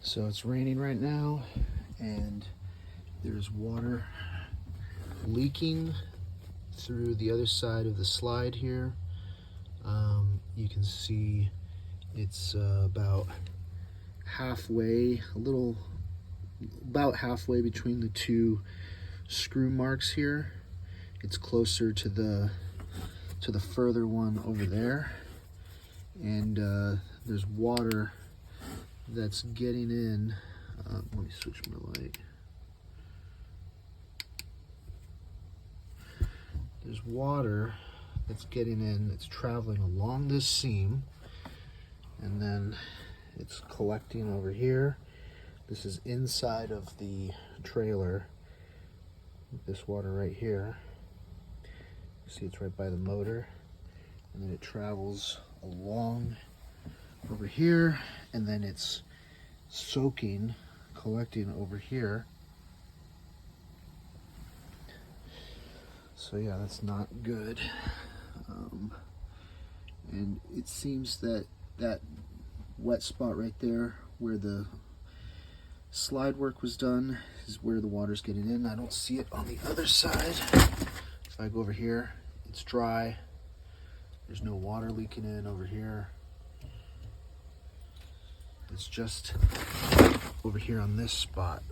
So it's raining right now, and there's water leaking through the other side of the slide here. You can see it's about halfway, about halfway between the two screw marks here. It's closer to the further one over there, and there's water that's getting in. Let me switch my light. There's water that's getting in, it's traveling along this seam, and then it's collecting over here. This is inside of the trailer, this water right here. See, it's right by the motor, and then it travels along over here, and then it's soaking, collecting over here. So yeah, that's not good. And it seems that that wet spot right there where the slide work was done is where the water's getting in. I don't see it on the other side. If I go over here, it's dry. There's no water leaking in over here. It's just over here on this spot